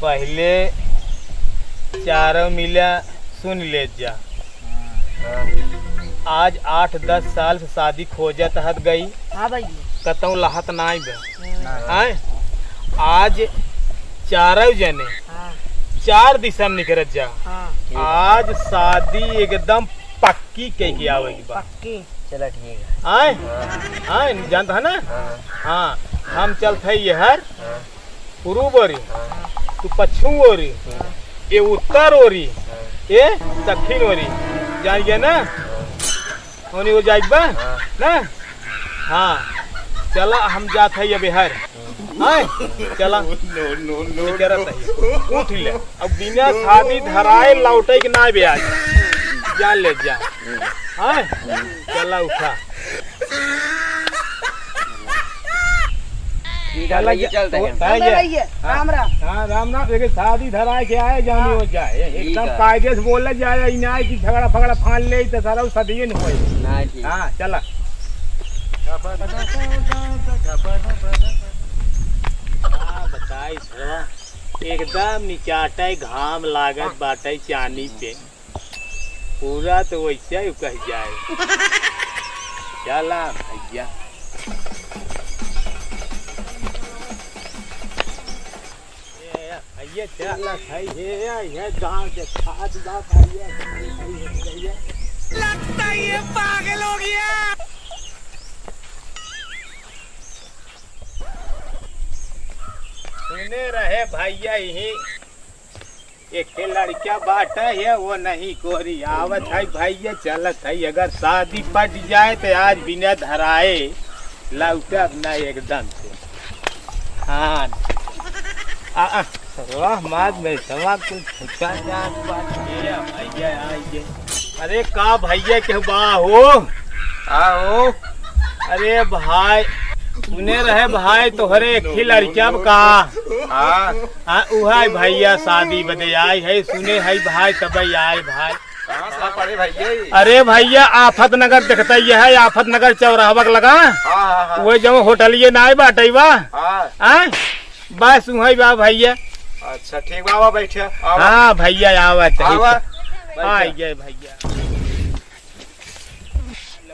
पहले चारों मिला सुन ले जा। आज 8-10 साल से शादी खोजत हत गई। हाँ भाई कतौ लहत नाई बे। आज चारों जने हाँ 4 दिशा में निकलत जा। हाँ आज शादी एकदम पक्की कह के आवेगी बा। पक्की। चला ठीक है। आए आए जानता है ना। हाँ हम चलते ये हर पूर्व ओरी, तू पश्चिम ओरी, ये उत्तर ओरी, ये दक्षिण ओरी जान गया ना। होनी हो जाए बा ना। हाँ चला हम जात है ये बिहार। आए चला उठ ले। अब बिना शादी धराए लौटे के ना भी आज जान ले जा। आए चला उठा चलते हैं। राम राम। हाँ राम नाम देखिए शादी धराए के आए जानी हो जाए एकदम कायदे से बोला जाए ना कि झगड़ा फगड़ा फान ले तो सारा सदिए नहीं होए। हाँ चला बताई एकदम निचाटे घाम लागत बाटे चानी पे पूरा तो वैसे ही कह जाए। चला भैया भैया चला है गाँव के खाद बात भैया लगता है ये पागल हो गया। सुने रहे भैया यही एक लड़का बाटा है वो नहीं कोरी आवत है भैया चलत है। अगर शादी पट जाए तो आज बिना धराए लौटब ना एकदम से। हाँ माद में सवा कुछ भैया आइए। अरे का भैया के बा हो आओ। अरे भाई सुने रहे भाई तोहरे एक ही लड़का का। हाँ उहा भैया शादी बदे आई है सुने है भाई तब आए भाई। अरे भैया आफत नगर देखता ही है आफत नगर चौराहा लगा वो जो होटलिए ना बाटे बा बस वही बा भैया। अच्छा ठीक बाबा बैठे। हाँ भैया आवत आई गए भैया।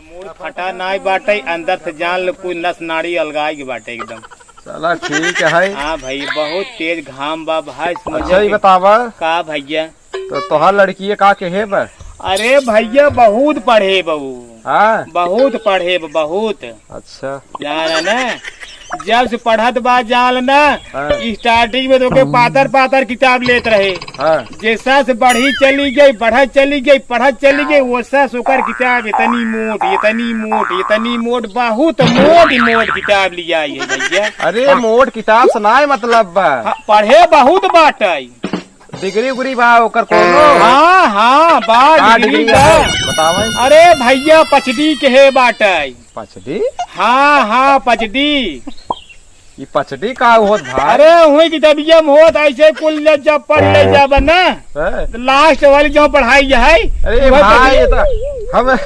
मूड फटा नाई बाटे अंदर से जान लो कोई नस नाड़ी अलगाई बाटे एकदम। चला ठीक है। हाँ भाई बहुत तेज घाम बा भाई। अच्छा ही बतावा का भैया तो तोहार लड़की का कहे बा। अरे भैया बहुत पढ़े बहू। हाँ बहुत पढ़े बहुत। अच्छा जान ना जब से पढ़त बात जान ना स्टार्टिंग में तो के पातर पातर किताब लेते रहे। जैसा से बढ़ी चली गई बढ़त चली गई पढ़त चली गई वैसा सोकर किताब इतनी मोट इतनी मोट इतनी मोट बहुत मोट मोट किताब लिया है भैया। अरे मोट किताब सुनाए मतलब बा पढ़े बहुत बात डिग्री उग्री बा ओकर कोनो। हाँ हाँ बा डिग्री बतावा। अरे भैया पचडी के है बाटे। पचडी हाँ हाँ पचडी। ये पचडी का होत भाई। अरे हुई की तबिया में होत ऐसे कुल जब पढ़ ले जब ना लास्ट वाली जो पढ़ाई है। अरे भाई ये तो हम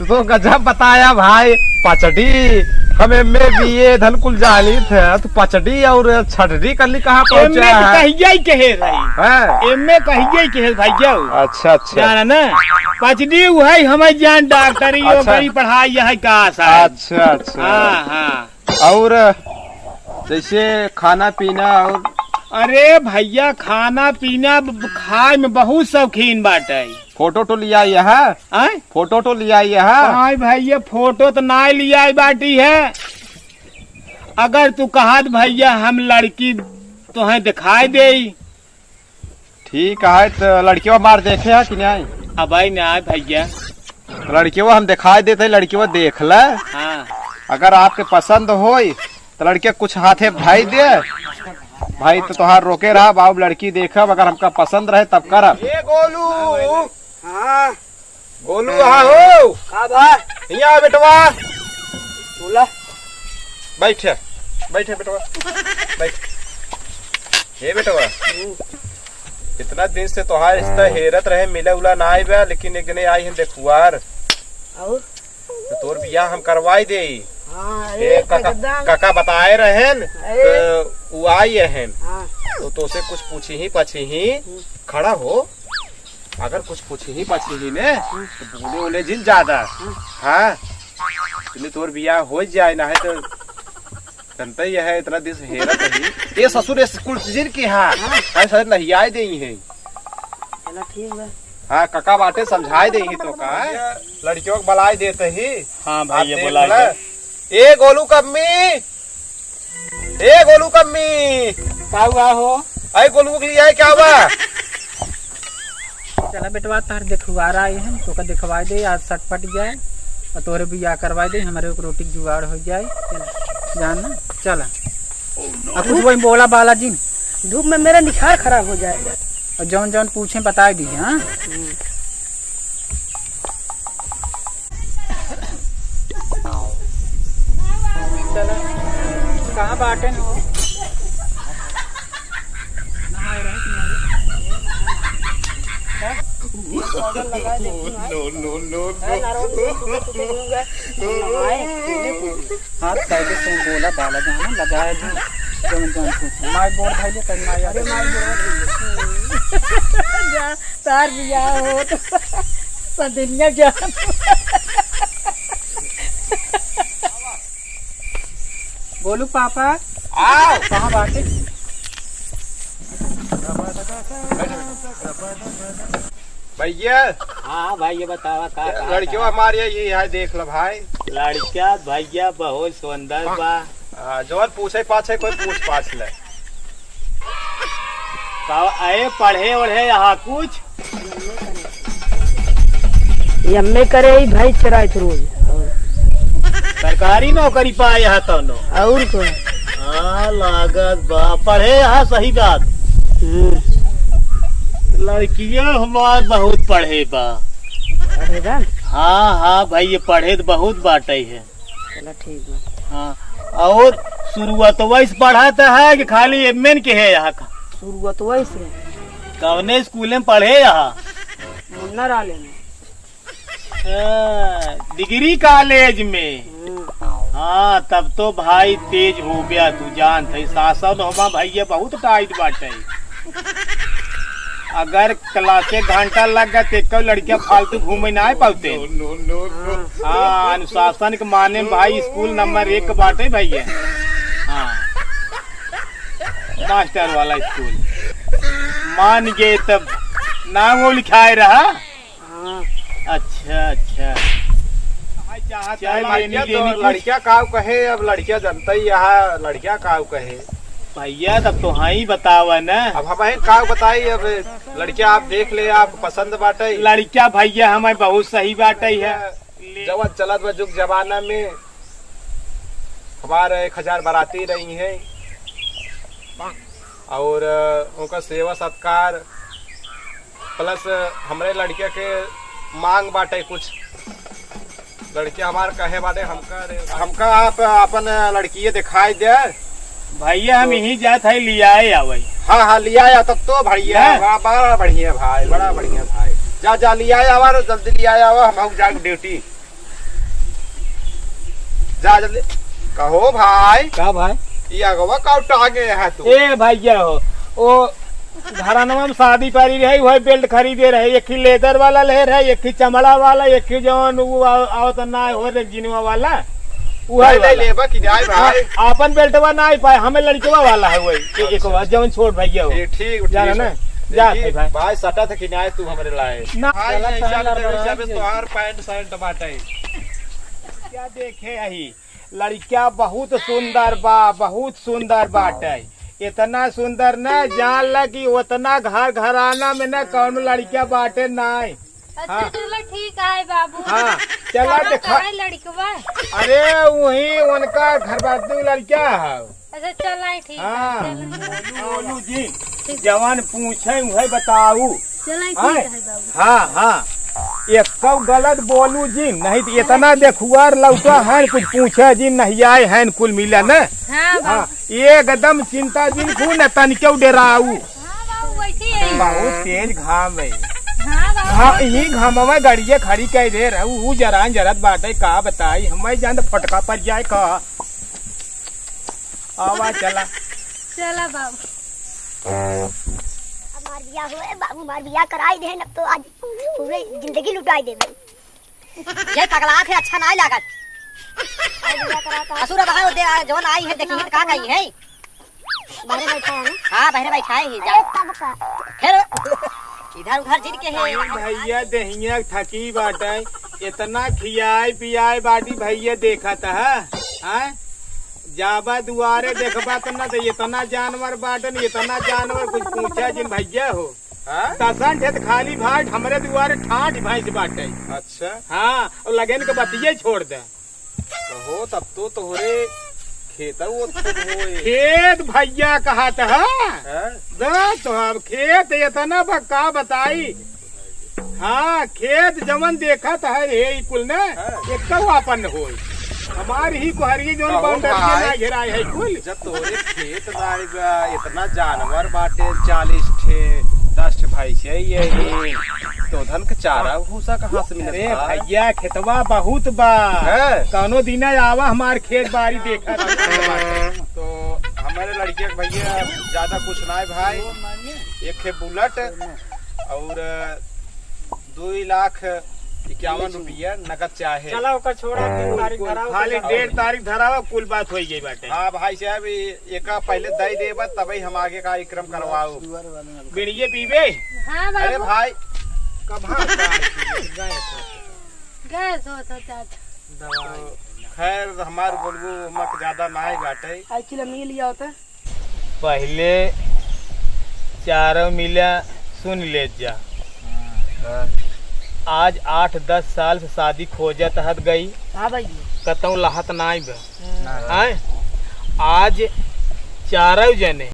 तो गजब बताया भाई। पचडी हमें में बीए धन कुल जाली थे तो पचडी और छठडी कर ली कहाँ पहुँचा है। कहिए कहे रही एम कहिए कहे भैया। अच्छा अच्छा जाना ना पचडी वही हमें जान डॉक्टरी बड़ी पढ़ाई है का। अच्छा अच्छा हाँ हाँ और जैसे खाना पीना और। अरे भैया खाना पीना खाए में बहुत शौकीन बाटे। फोटो तो लिया है फोटो तो लिया है भैया फोटो तो ना लिया बाटी है। अगर तू कहत भैया हम लड़की तुम्हें दिखाई दे। ठीक है तो लड़कियों मार देखे है कि नहीं। अब ना भैया लड़कियों हम दिखाई देते लड़कियों देख ले। हाँ अगर आपके पसंद हो तो लड़के कुछ हाथे भाई दे भाई तो तुहार रोके रहा बाबू लड़की देखब अगर हमका पसंद रहे तब करब। गोलू हाँ गोलू हाँ हो भाई बेटवा बोला बैठे बैठे बेटवा बैठ। हे बेटवा इतना दिन से तुहार रिश्ता हेरत रहे मिला उला ना आई बा लेकिन एक दिन आई हम देखुआर और तो तोर बियाह हम करवाई दे। हाँ ये एक एकदम काका बताए रहे न, तो वो आई है हाँ तो से कुछ पूछी ही पछी ही खड़ा हो। अगर कुछ पूछी ही पछी ही ने तो बोले उन्हें जिन ज्यादा हाँ इसलिए तोर बियाह हो जाए ना है तो जनता ही है इतना दिन से हेरा कहीं ये ससुर स्कूल जिन की हाँ सर नहीं आए दे है। चलो ठीक है। हाँ काका बाटे समझाए दे तो का लड़कियों को बलाई देते ही। हाँ भाई ये देख बोला ले। ए गोलू कम्मी ए गोलू कम्मी क्या हुआ हो? अरे गोलू के लिए आए क्या हुआ? चला बेटवा तार दिखवा रहा है तो का दिखवा दे आज सट पट जाए और तोरे बियाह करवा दे हमारे को रोटी जुगाड़ हो जाए। चल जानना चला और कुछ वही बोला बालाजी धूप में मेरा निखार खराब हो जाएगा। और जौन जौन पूछे बता दी। हाँ चला कहाँ बाटे हो? नहाए रहे हाँ पहले से बोला बाला जाना लगाया जी जौन जौन पूछे माई बोल भाई ले करना यार जा तार बियाह हो तो सदिनिया जा। बोलू पापा आओ कहाँ बाटे? भैया हाँ भाई ये बतावा का लड़कियों हमारे ये है देख लो भाई। लड़किया भैया बहुत सुंदर बा। जवन पूछे पाछे कोई पूछ पाछ ले आए पढ़े ओढ़े यहाँ कुछ एमए करे ही भाई चराए रोज सरकारी नौकरी पाए यहाँ तो नो और को हाँ लागत बा पढ़े यहाँ सही बात। लड़कियां हमार बहुत पढ़े बा। अरे बा हाँ हाँ भाई ये पढ़े तो बहुत बाटे है। चलो ठीक है। हाँ और शुरुआत वैसे पढ़ाता है कि खाली एमएन के है यहाँ का? शुरुआत वैसे कौने स्कूल में पढ़े यहाँ? मुन्ना राले में डिग्री कॉलेज में। हाँ तब तो भाई तेज हो गया तू जान थे शासन होमा भैया बहुत टाइट बाटे। अगर क्लासे घंटा लग गया तो लड़कियां फालतू घूमे ना पाते। हाँ अनुशासन के माने भाई स्कूल नंबर 1 बाटे भैया। हाँ मास्टर वाला स्कूल मान गए तब नाम वो लिखाए रहा। अच्छा अच्छा लड़किया काव कहे अब लड़किया जनता ही यहाँ लड़किया काव कहे भैया तब तो हाँ ही बतावा न। अब हमें काव बताई अब लड़किया आप देख ले आप पसंद बाटे। लड़किया भैया हमें बहुत सही बाटे है। जवन चलत बा जुग जमाना में हमारे 1000 बाराती रही हैं और उनका सेवा सत्कार प्लस हमारे लड़किया के मांग बाटे कुछ लड़किया हमारे कहे बाटे हमका आप अपन लड़की दिखाई दे भैया हम यही जात है लिया आवे। हाँ हाँ लिया आया तब तो बढ़िया बड़ा बढ़िया भाई बड़ा बढ़िया भाई जा जा लिया आवा जल्दी लिया आवा हम जा ड्यूटी जा जल्दी कहो भाई। का भाई ये अगवा काउट आगे है तू ए भैया हो ओ घरानवा में शादी पारी रहे वही बेल्ट खरीदे रहे एक ही लेदर वाला ले रहे एक ही चमड़ा वाला एक ही जवन वो आवत ना हो रेजिनवा वाला वही लेबा कि जाए भाई अपन बेल्टवा ना पाए हमें लड़कवा वाला है वही एक बार जवन छोड़ भैया हो ठीक जाना ना जा भाई भाई सटा था कि न्याय तू हमारे लाए ना तोहार पैंट शर्ट बाटे क्या देखे यही लड़किया बहुत सुंदर बा बहुत सुंदर बाटे। इतना सुंदर न जान लगी उतना घर घराना में न कौन लड़किया बाटे नाई। अच्छा चलो ठीक है बाबू। हाँ चला देखा लड़कवा अरे वही उनका घर बाजू लड़किया है। अच्छा चल ठीक है। हाँ बोलू जी जवान पूछे वही बताऊ। चल ठीक है बाबू। हाँ हाँ एक गलत बोलू जी नहीं तो इतना देखुआर लौटा है कुछ पूछे जी नहीं आए हैं कुल मिला न। हाँ एकदम चिंता जिन खू न तन क्यों डराऊ। हाँ बाबू वैसे ही बहुत तेज घाम है हाँ बाबू हाँ यही घामा गाड़िया खड़ी कह दे रहा ऊ जरान जरत बाटे का बताई हमें जान फटका पड़ जाए का आवा चला चला बाबू हमार बिया हुए बाबू हमार बिया कराई दे अब तो आज पूरे जिंदगी लुटाई दे ये पगला है अच्छा नहीं लागत असुर बहा दे जवन आई है देखी का कही है बाहर बैठा है ना हां बाहर बैठा है जा तब का फिर इधर उधर जिन के है भैया दहिया थकी बाटे इतना खियाई पियाई बाटी भैया देखा था हैं जाबा दुआरे देखबा तो ना तो इतना जानवर बाटन इतना जानवर कुछ पूछा जिन भैया हो तसन ठेत खाली भाट हमरे दुआरे ठाठ भैंस बाटे अच्छा हाँ और लगन के बतिये छोड़ दे हो तब तो तोहरे खेत वो खेत भैया कहा था तो अब खेत इतना बक्का बताई हाँ खेत जमन देखा था रे कुल ने एक अपन हो हमारी ही कुहरी जो बाउंड्री घेराए है कुल जब तोरे खेत बाड़ी बा इतना जानवर बाटे 40 ठे 10 ठे भाई से ये तो धन के चारा भूसा कहाँ से मिले भैया खेतवा बहुत बा कौनो दिन आवा हमार खेत बाड़ी देखा तो हमारे लड़के के भैया ज्यादा कुछ ना है भाई एक है बुलेट और 2,51,000 रुपया नकद चाहे चला ओकर छोड़ा तारीख धराओ खाली 1.5 तारीख धरावा कुल बात हो गई बाटे हाँ भाई साहब एक पहले दई देबा तभी हम आगे कार्यक्रम करवाओ बीड़िए पीबे हाँ अरे बाबू भाई कहाँ गैस होता चाचा खैर हमार बोलबो मक ज्यादा ना है बाटे आई किलो मिल लिया होता पहले चारों मिला सुन ले जा आज 8-10 साल से शादी खोजत हत गई हाँ भाई कतौ लहत नाई बा आज चारों जने